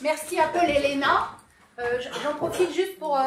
Merci Apple et Léna. J'en profite juste pour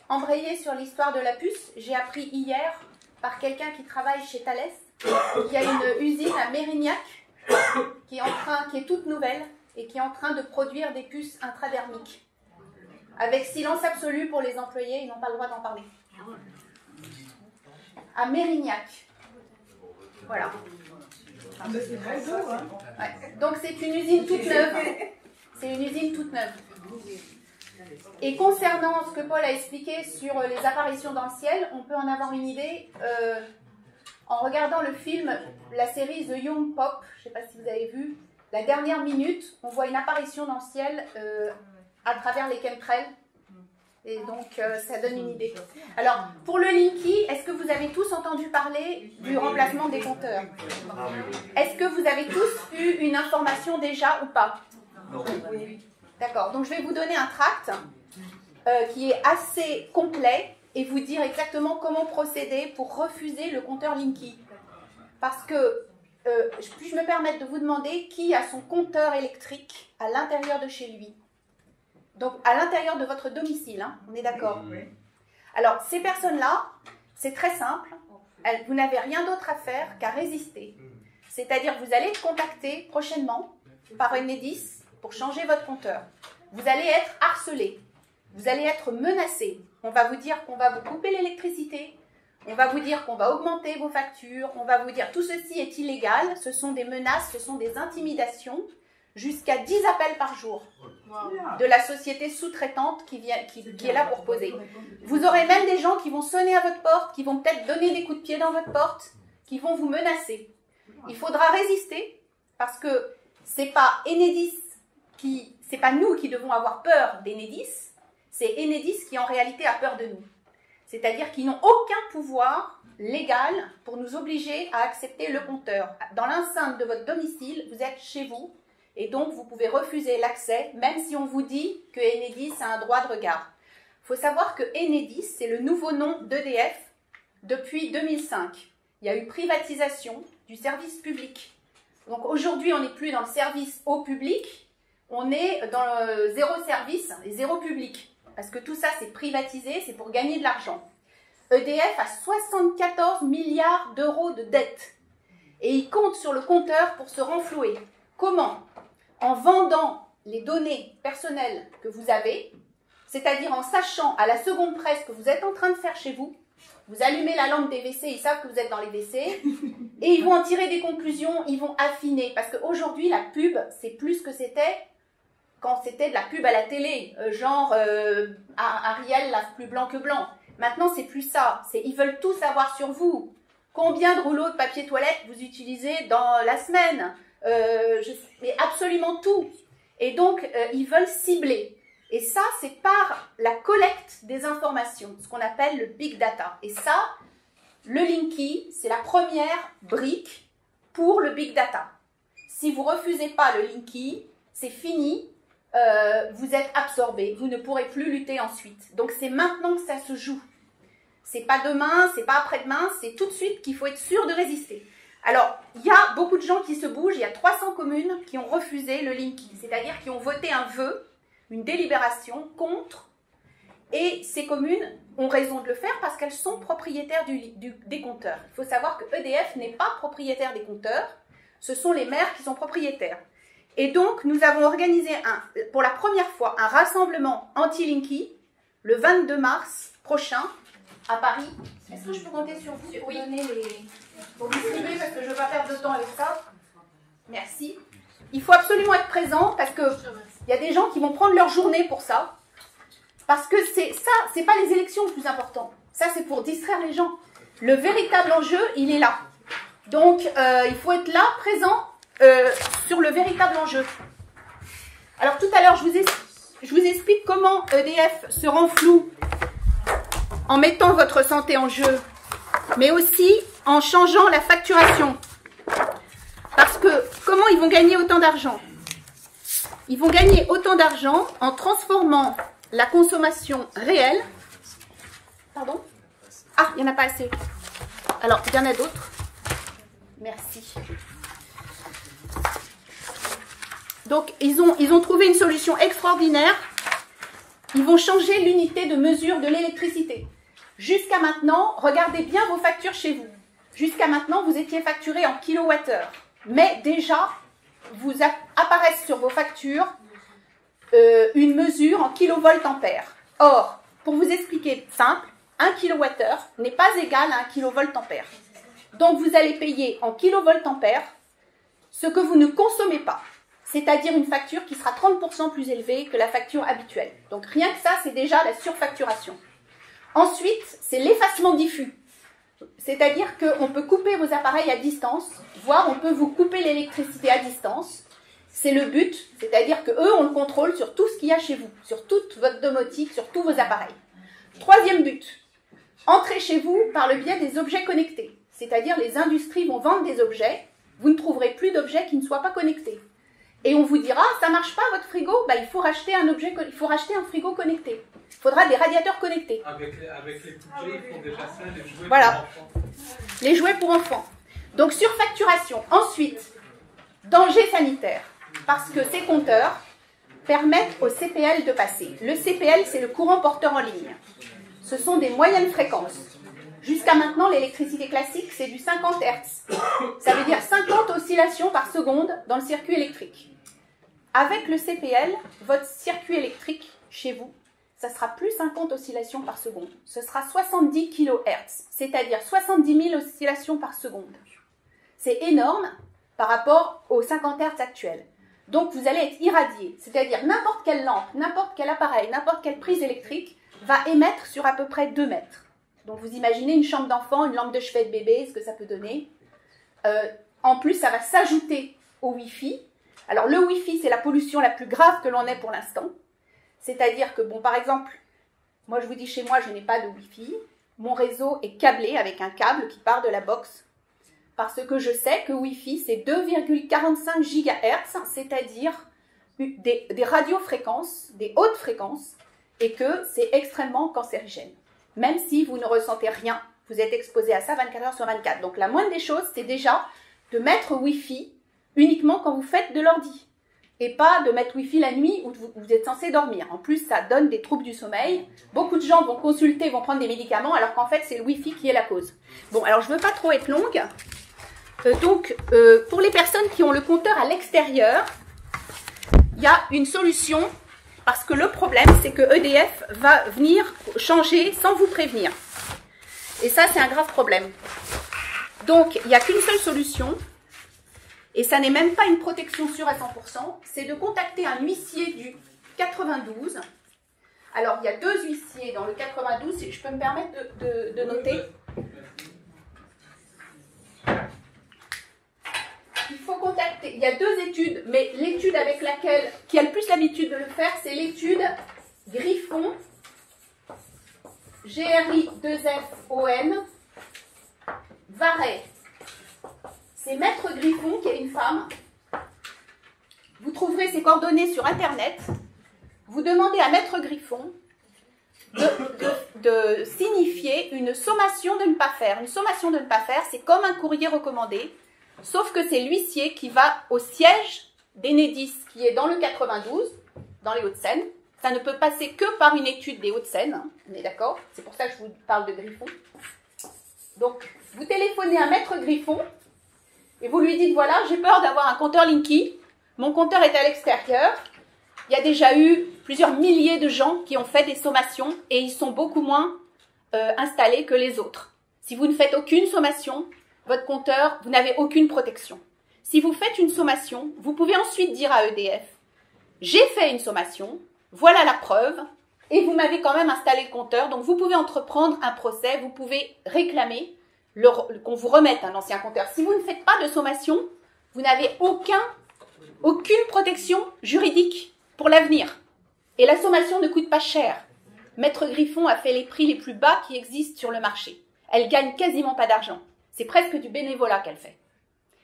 embrayer sur l'histoire de la puce. J'ai appris hier par quelqu'un qui travaille chez Thales qu'il y a une usine à Mérignac qui est toute nouvelle et qui est en train de produire des puces intradermiques. Avec silence absolu pour les employés, ils n'ont pas le droit d'en parler. À Mérignac. Voilà. Ouais. Donc c'est une usine toute neuve. C'est une usine toute neuve. Et concernant ce que Paul a expliqué sur les apparitions dans le ciel, on peut en avoir une idée en regardant le film, la série The Young Pope. Je ne sais pas si vous avez vu. La dernière minute, on voit une apparition dans le ciel à travers les chemtrails. Et donc, ça donne une idée. Alors, pour le Linky, est-ce que vous avez tous entendu parler du remplacement des compteurs? Est-ce que vous avez tous eu une information déjà ou pas? Non. D'accord. Donc, je vais vous donner un tract qui est assez complet et vous dire exactement comment procéder pour refuser le compteur Linky. Parce que, puis-je me permettre de vous demander qui a son compteur électrique à l'intérieur de chez lui? Donc, à l'intérieur de votre domicile, hein, on est d'accord? Alors, ces personnes-là, c'est très simple. Vous n'avez rien d'autre à faire qu'à résister. C'est-à-dire que vous allez être contacté prochainement par Enedis pour changer votre compteur. Vous allez être harcelé. Vous allez être menacé. On va vous dire qu'on va vous couper l'électricité. On va vous dire qu'on va augmenter vos factures. On va vous dire tout ceci est illégal. Ce sont des menaces, ce sont des intimidations. Jusqu'à 10 appels par jour de la société sous-traitante qui est là pour poser. Vous aurez même des gens qui vont sonner à votre porte, qui vont peut-être donner des coups de pied dans votre porte, qui vont vous menacer. Il faudra résister parce que c'est pas Enedis c'est pas nous qui devons avoir peur d'Enedis, c'est Enedis qui en réalité a peur de nous. C'est-à-dire qu'ils n'ont aucun pouvoir légal pour nous obliger à accepter le compteur. Dans l'enceinte de votre domicile, vous êtes chez vous. Et donc, vous pouvez refuser l'accès, même si on vous dit que Enedis a un droit de regard. Il faut savoir que Enedis, c'est le nouveau nom d'EDF depuis 2005. Il y a eu privatisation du service public. Donc aujourd'hui, on n'est plus dans le service au public, on est dans le zéro service et zéro public. Parce que tout ça, c'est privatisé, c'est pour gagner de l'argent. EDF a 74 milliards d'euros de dettes. Et il compte sur le compteur pour se renflouer. Comment? En vendant les données personnelles que vous avez, c'est-à-dire en sachant à la seconde près ce que vous êtes en train de faire chez vous, vous allumez la lampe des WC, ils savent que vous êtes dans les WC, et ils vont en tirer des conclusions, ils vont affiner. Parce qu'aujourd'hui, la pub, c'est plus ce que c'était quand c'était de la pub à la télé, genre Ariel lave plus blanc que blanc. Maintenant, c'est plus ça. Ils veulent tout savoir sur vous. Combien de rouleaux de papier toilette vous utilisez dans la semaine? Mais absolument tout. Et donc, ils veulent cibler. Et ça, c'est par la collecte des informations, ce qu'on appelle le big data. Et ça, le Linky, c'est la première brique pour le big data. Si vous ne refusez pas le Linky, c'est fini, vous êtes absorbé, vous ne pourrez plus lutter ensuite. Donc, c'est maintenant que ça se joue. C'est pas demain, c'est pas après-demain, c'est tout de suite qu'il faut être sûr de résister. Alors, il y a beaucoup de gens qui se bougent, il y a 300 communes qui ont refusé le Linky, c'est-à-dire qui ont voté un vœu, une délibération contre, et ces communes ont raison de le faire parce qu'elles sont propriétaires des compteurs. Il faut savoir que EDF n'est pas propriétaire des compteurs, ce sont les maires qui sont propriétaires. Et donc, nous avons organisé pour la première fois un rassemblement anti-Linky le 22 mars prochain à Paris. Est-ce que je peux compter sur vous pour donner pour distribuer parce que je ne veux pas perdre de temps avec ça? Merci. Il faut absolument être présent parce qu'il y a des gens qui vont prendre leur journée pour ça. Parce que c'est pas les élections le plus important. Ça, c'est pour distraire les gens. Le véritable enjeu, il est là. Donc, il faut être là, présent, sur le véritable enjeu. Alors, tout à l'heure, je vous explique comment EDF se renfloue en mettant votre santé en jeu, mais aussi en changeant la facturation. Parce que, comment ils vont gagner autant d'argent? Ils vont gagner autant d'argent en transformant la consommation réelle. Pardon? Ah, il n'y en a pas assez. Alors, il y en a d'autres. Merci. Donc, ils ont trouvé une solution extraordinaire. Ils vont changer l'unité de mesure de l'électricité. Jusqu'à maintenant, regardez bien vos factures chez vous. Jusqu'à maintenant, vous étiez facturé en kilowattheure. Mais déjà, vous apparaissent sur vos factures une mesure en kilovoltampères. Or, pour vous expliquer simple, 1 kWh n'est pas égal à 1 kVA. Donc, vous allez payer en kilovoltampères ce que vous ne consommez pas. C'est-à-dire une facture qui sera 30% plus élevée que la facture habituelle. Donc, rien que ça, c'est déjà la surfacturation. Ensuite, c'est l'effacement diffus. C'est-à-dire qu'on peut couper vos appareils à distance, voire on peut vous couper l'électricité à distance. C'est le but, c'est-à-dire qu'eux ont le contrôle sur tout ce qu'il y a chez vous, sur toute votre domotique, sur tous vos appareils. Troisième but, entrez chez vous par le biais des objets connectés. C'est-à-dire les industries vont vendre des objets, vous ne trouverez plus d'objets qui ne soient pas connectés. Et on vous dira, ça ne marche pas votre frigo, bah, il faut racheter un frigo connecté. Il faudra des radiateurs connectés. Avec les poupées, ils font déjà ça, les jouets voilà. pour enfants. Les jouets pour enfants. Donc surfacturation. Ensuite, danger sanitaire. Parce que ces compteurs permettent au CPL de passer. Le CPL, c'est le courant porteur en ligne. Ce sont des moyennes fréquences. Jusqu'à maintenant, l'électricité classique, c'est du 50 Hz. Ça veut dire 50 oscillations par seconde dans le circuit électrique. Avec le CPL, votre circuit électrique, chez vous, ça sera plus 50 oscillations par seconde. Ce sera 70 kHz, c'est-à-dire 70 000 oscillations par seconde. C'est énorme par rapport aux 50 Hz actuels. Donc, vous allez être irradié, c'est-à-dire n'importe quelle lampe, n'importe quel appareil, n'importe quelle prise électrique va émettre sur à peu près 2 mètres. Donc, vous imaginez une chambre d'enfant, une lampe de chevet de bébé, ce que ça peut donner. En plus, ça va s'ajouter au Wi-Fi. Alors, le Wi-Fi, c'est la pollution la plus grave que l'on ait pour l'instant. C'est-à-dire que, bon, par exemple, moi, je vous dis, chez moi, je n'ai pas de Wi-Fi. Mon réseau est câblé avec un câble qui part de la box. Parce que je sais que Wi-Fi, c'est 2,45 GHz, c'est-à-dire des radiofréquences, des hautes fréquences, et que c'est extrêmement cancérigène. Même si vous ne ressentez rien, vous êtes exposé à ça 24 heures sur 24. Donc, la moindre des choses, c'est déjà de mettre Wi-Fi uniquement quand vous faites de l'ordi. Et pas de mettre Wi-Fi la nuit où vous êtes censé dormir. En plus, ça donne des troubles du sommeil. Beaucoup de gens vont consulter, vont prendre des médicaments, alors qu'en fait, c'est le Wi-Fi qui est la cause. Bon, alors je ne veux pas trop être longue. Pour les personnes qui ont le compteur à l'extérieur, il y a une solution, parce que le problème, c'est que EDF va venir changer sans vous prévenir. Et ça, c'est un grave problème. Donc, il n'y a qu'une seule solution, et ça n'est même pas une protection sûre à 100%, c'est de contacter un huissier du 92. Alors, il y a 2 huissiers dans le 92, si je peux me permettre de noter. Il faut contacter, il y a 2 études, mais l'étude avec laquelle, qui a le plus l'habitude de le faire, c'est l'étude Griffon, GRI2FON, Varay. C'est Maître Griffon, qui est une femme. Vous trouverez ses coordonnées sur Internet. Vous demandez à Maître Griffon de signifier une sommation de ne pas faire. Une sommation de ne pas faire, c'est comme un courrier recommandé, sauf que c'est l'huissier qui va au siège d'Enedis, qui est dans le 92, dans les Hauts-de-Seine. Ça ne peut passer que par une étude des Hauts-de-Seine, hein, on est d'accord? C'est pour ça que je vous parle de Griffon. Donc, vous téléphonez à Maître Griffon, et vous lui dites, voilà, j'ai peur d'avoir un compteur Linky, mon compteur est à l'extérieur, il y a déjà eu plusieurs milliers de gens qui ont fait des sommations, et ils sont beaucoup moins installés que les autres. Si vous ne faites aucune sommation, votre compteur, vous n'avez aucune protection. Si vous faites une sommation, vous pouvez ensuite dire à EDF, j'ai fait une sommation, voilà la preuve, et vous m'avez quand même installé le compteur, donc vous pouvez entreprendre un procès, vous pouvez réclamer qu'on vous remette un ancien compteur. Si vous ne faites pas de sommation, vous n'avez aucune protection juridique pour l'avenir. Et la sommation ne coûte pas cher. Maître Griffon a fait les prix les plus bas qui existent sur le marché. Elle gagne quasiment pas d'argent. C'est presque du bénévolat qu'elle fait.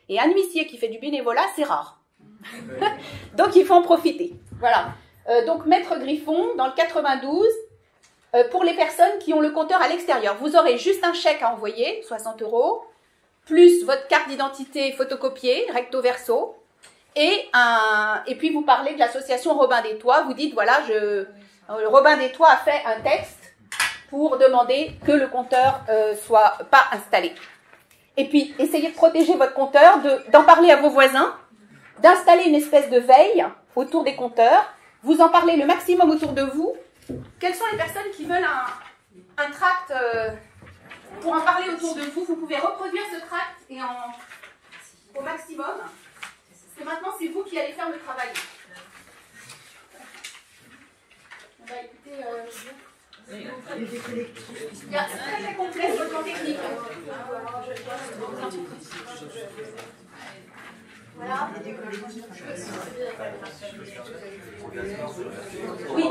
Et un huissier qui fait du bénévolat, c'est rare. Donc il faut en profiter. Voilà. Donc Maître Griffon, dans le 92, pour les personnes qui ont le compteur à l'extérieur, vous aurez juste un chèque à envoyer, 60 €, plus votre carte d'identité photocopiée, recto verso, et puis vous parlez de l'association Robin des Toits. Vous dites, voilà, Robin des Toits a fait un texte pour demander que le compteur soit pas installé. Et puis, essayez de protéger votre compteur, d'en parler à vos voisins, d'installer une espèce de veille autour des compteurs. Vous en parlez le maximum autour de vous. Quelles sont les personnes qui veulent un tract pour en parler autour de vous? Vous pouvez reproduire ce tract et au maximum. Parce que maintenant, c'est vous qui allez faire le travail. On va écouter... c'est très complexe sur le plan technique. Voilà. Oui.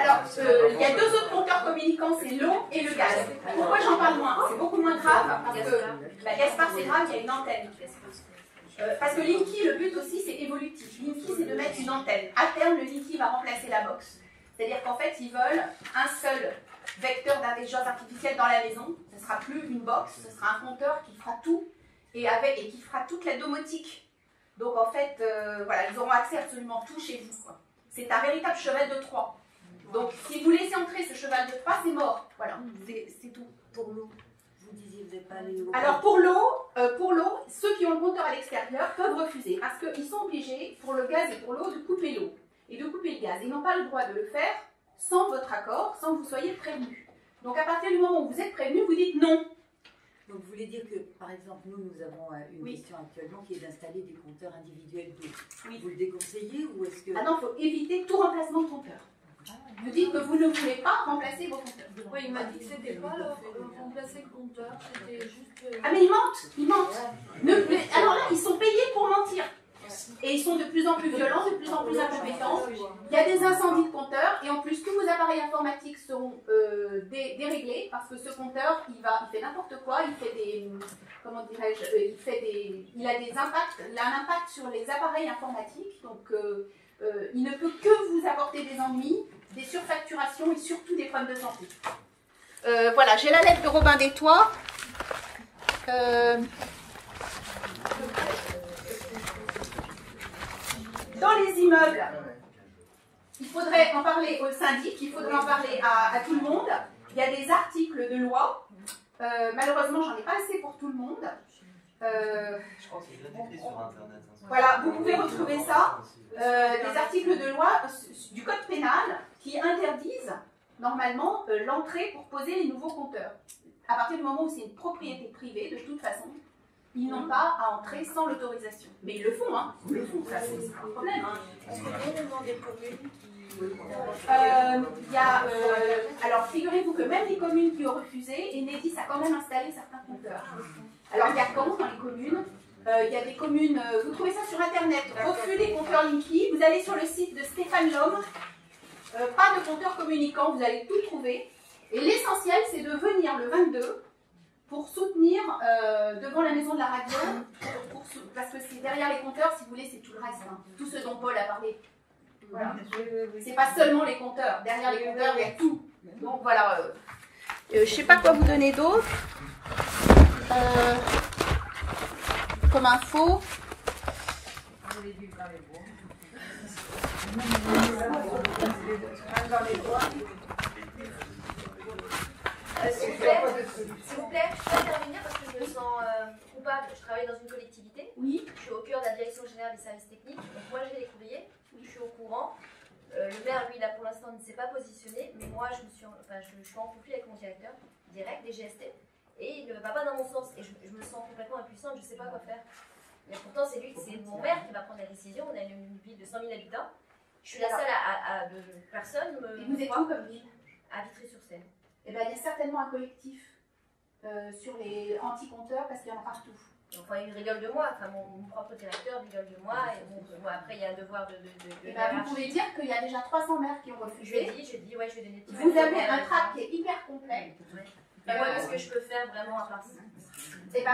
Alors, il y a deux autres compteurs communicants, c'est l'eau et le gaz. Pourquoi j'en parle moins? C'est beaucoup moins grave, parce que Gaspard, c'est grave, il y a une antenne. Parce que Linky, le but aussi, c'est évolutif. Linky, c'est de mettre une antenne. À terme, le Linky va remplacer la box. C'est-à-dire qu'en fait, ils veulent un seul vecteur d'intelligence artificielle dans la maison. Ce ne sera plus une box, ce sera un compteur qui fera tout et qui fera toute la domotique. Donc en fait, voilà, ils auront accès à absolument tout chez vous. C'est un véritable cheval de Troie. Donc si vous laissez entrer ce cheval de Troie, c'est mort. Voilà, c'est tout. Pour l'eau, vous disiez vous n'êtes pas allé au... Alors pour l'eau, ceux qui ont le compteur à l'extérieur peuvent refuser parce qu'ils sont obligés, pour le gaz et pour l'eau, de couper l'eau et de couper le gaz. Ils n'ont pas le droit de le faire sans votre accord, sans que vous soyez prévenu. Donc à partir du moment où vous êtes prévenu, vous dites non. Donc vous voulez dire que, par exemple, nous avons une question actuellement qui est d'installer des compteurs individuels d'eau. Oui. Vous le déconseillez ou est-ce que... Ah non, il faut éviter tout remplacement de compteur. Vous dites que vous ne voulez pas remplacer vos compteurs. Oui, il m'a dit que c'était pas remplacer le compteur, c'était juste... Ah mais ils mentent. Alors là, ils sont payés pour mentir. Et ils sont de plus en plus violents, de plus en plus incompétents. Il y a des incendies de compteurs et en plus tous vos appareils informatiques seront déréglés parce que ce compteur, il fait n'importe quoi, il fait des... Comment dirais-je, il a des impacts, il a un impact sur les appareils informatiques, donc il ne peut que vous apporter des ennuis, des surfacturations et surtout des problèmes de santé. Voilà, j'ai la lettre de Robin des Toits. Dans les immeubles, il faudrait en parler au syndic, il faudrait en parler à tout le monde. Il y a des articles de loi. Malheureusement, j'en ai pas assez pour tout le monde. Je crois qu'il y a des écrits sur Internet. Voilà, vous pouvez retrouver ça. Des articles de loi du code pénal qui interdisent normalement l'entrée pour poser les nouveaux compteurs. À partir du moment où c'est une propriété privée, de toute façon, ils n'ont pas à entrer sans l'autorisation. Mais ils le font, hein. Ils le font, ça c'est un problème. Hein. Alors figurez-vous que même les communes qui ont refusé, Enedis a quand même installé certains compteurs. Alors il y a Caen dans les communes, il y a des communes, vous trouvez ça sur internet, refus des compteurs Linky, vous allez sur le site de Stéphane Lhomme, pas de compteurs communicants, vous allez tout trouver. Et l'essentiel c'est de venir le 22 pour soutenir devant la maison de la radio, parce que c'est derrière les compteurs, si vous voulez, c'est tout le reste, hein, tout ce dont Paul a parlé. Voilà. C'est pas seulement les compteurs, derrière les compteurs, il y a tout. Donc voilà, je sais pas quoi vous donner d'autre. Comme info. S'il vous plaît, je peux intervenir parce que je me sens coupable. Je travaille dans une collectivité. Oui. Je suis au cœur de la direction générale des services techniques. Donc moi j'ai les courriers, je suis au courant. Le maire, lui, là pour l'instant ne s'est pas positionné, mais moi je suis en conflit avec mon directeur direct des GST et il ne va pas dans mon sens. Et je me sens complètement impuissante, je ne sais pas quoi faire. Et pourtant c'est mon maire qui va prendre la décision. On a une ville de 100 000 habitants. Je suis la seule de personne. Et vous êtes où comme ville? À Vitry-sur-Seine. Eh bien, il y a certainement un collectif sur les anti-compteurs parce qu'il y en a partout. Enfin, il rigole de moi, enfin, mon propre directeur rigole de moi, et bon, après il y a un devoir de vous pouvez dire qu'il y a déjà 300 maires qui ont refusé. Je dis, ouais, je vais donner des Vous avez un tract qui est hyper complet. Qu'est-ce que je peux faire vraiment à part ça? Et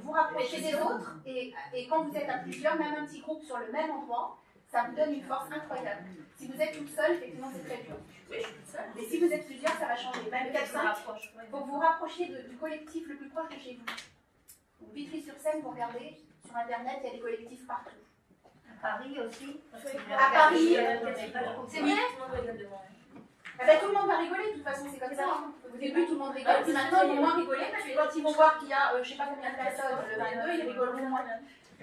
vous rapprochez des autres, et quand vous êtes à plusieurs, même un petit groupe sur le même endroit, ça vous donne une force incroyable. Si vous êtes toute seule, effectivement, c'est très dur. Oui, je suis toute seule. Mais si vous êtes plusieurs, ça va changer. Même 4-5, il faut que vous rapprochiez du collectif le plus proche de chez vous. Donc Vitry-sur-Seine, vous regardez, sur Internet, il y a des collectifs partout. À Paris aussi. À Paris, c'est vrai. Ah ben, tout le monde va rigoler, de toute façon, c'est comme ça. Hein. Au début, tout le monde rigole, puis maintenant, ils vont moins rigoler, parce que quand ils vont voir qu'il y a, je sais pas combien de personnes, le 22, ils rigoleront moins.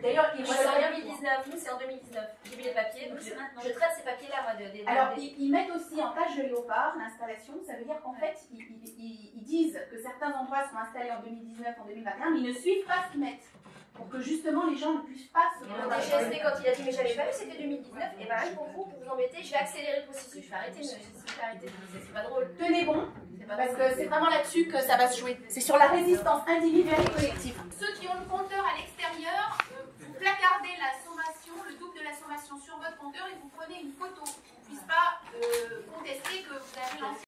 D'ailleurs, ils Moi, c'est en 2019, nous c'est en 2019. J'ai vu les papiers, donc je traite ces papiers-là, moi, Alors, ils mettent aussi en page de léopard l'installation, ça veut dire qu'en fait, ils disent que certains endroits sont installés en 2019, en 2021, mais ils ne suivent pas ce qu'ils mettent. Pour que justement les gens ne puissent pas se Le DGST, quand il a dit, mais j'avais pas vu, c'était 2019, et ben pour vous embêter, je vais accélérer le processus. Je vais arrêter, c'est pas drôle. Tenez bon, parce que c'est vraiment là-dessus que ça va se jouer. C'est sur la résistance individuelle et collective. Ceux qui ont le compteur à l'extérieur, vous placardez la sommation, le double de la sommation sur votre compteur et vous prenez une photo. On ne puisse pas contester que vous avez lancé.